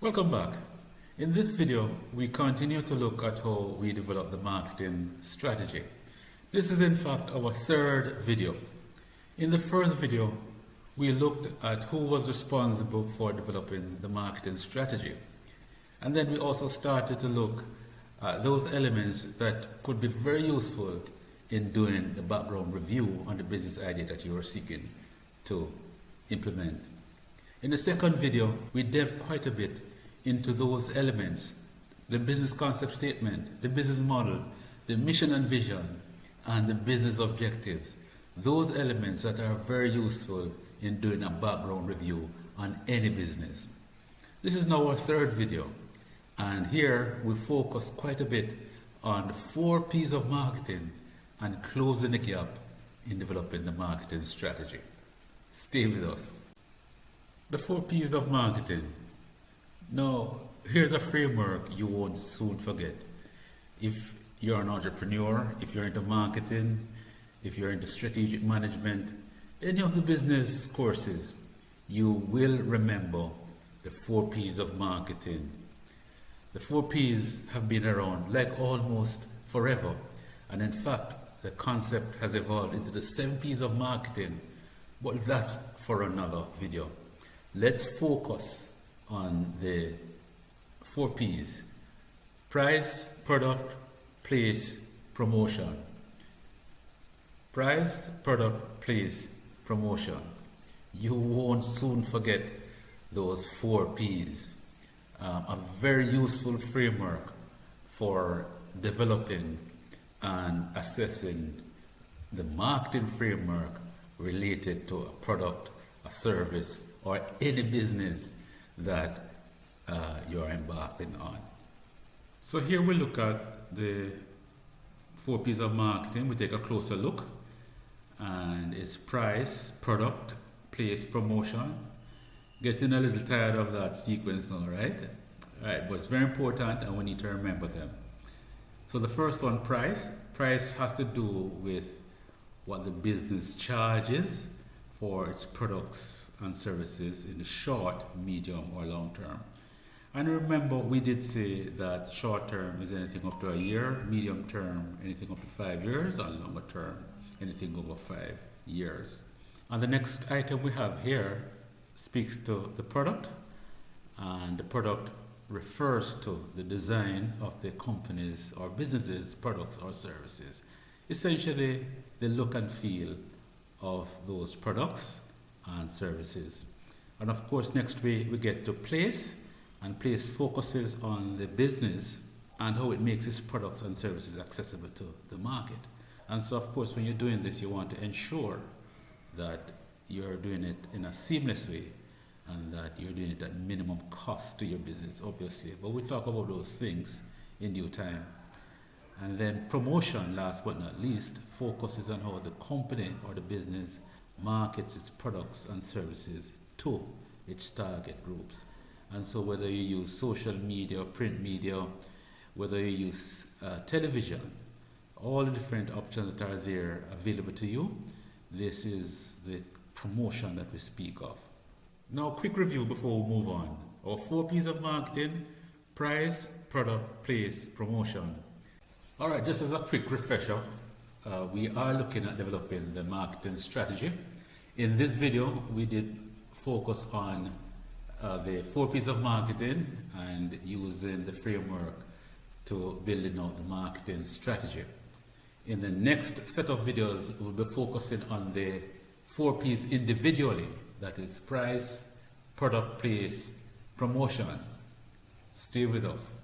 Welcome back. In this video, we continue to look at how we develop the marketing strategy. This is in fact our third video. In the first video, we looked at who was responsible for developing the marketing strategy. And then we also started to look at those elements that could be very useful in doing the background review on the business idea that you are seeking to implement. In the second video, we delved quite a bit into those elements: the business concept statement, the business model, the mission and vision, and the business objectives. Those elements that are very useful in doing a background review on any business. This is now our third video, and here we focus quite a bit on the 4 P's of marketing and closing the gap in developing the marketing strategy. Stay with us. The 4 P's of marketing. Now, here's a framework you won't soon forget. If you're an entrepreneur, if you're into marketing, if you're into strategic management, any of the business courses, you will remember the 4 P's of marketing. The 4 P's have been around like almost forever. And in fact, the concept has evolved into the 7 P's of marketing, but that's for another video. Let's focus on the 4 P's: price, product, place, promotion. Price, product, place, promotion. You won't soon forget those 4 P's. A very useful framework for developing and assessing the marketing framework related to a product, a service, or any business that you're embarking on. So here we look at the 4 P's of marketing. We take a closer look, and it's price, product, place, promotion. Getting a little tired of that sequence now, right? All right, but it's very important and we need to remember them. So the first one, price. Price has to do with what the business charges for its products and services in the short, medium, or long term. And remember, we did say that short term is anything up to a year, medium term anything up to 5 years, and longer term anything over 5 years. And the next item we have here speaks to the product, and the product refers to the design of the company's or business's products or services. Essentially, the look and feel of those products and services. And of course, next we get to place, and place focuses on the business and how it makes its products and services accessible to the market. And so of course, when you're doing this, you want to ensure that you're doing it in a seamless way and that you're doing it at minimum cost to your business, obviously. But we'll talk about those things in due time. And then promotion, last but not least, focuses on how the company or the business markets its products and services to its target groups. And so whether you use social media, print media, whether you use television, all the different options that are there available to you, this is the promotion that we speak of. Now, quick review before we move on. Our 4 P's of marketing: price, product, place, promotion. All right, just as a quick refresher, we are looking at developing the marketing strategy. In this video, we did focus on the 4 P's of marketing and using the framework to building out the marketing strategy. In the next set of videos, we'll be focusing on the 4 P's individually, that is price, product, place, promotion. Stay with us.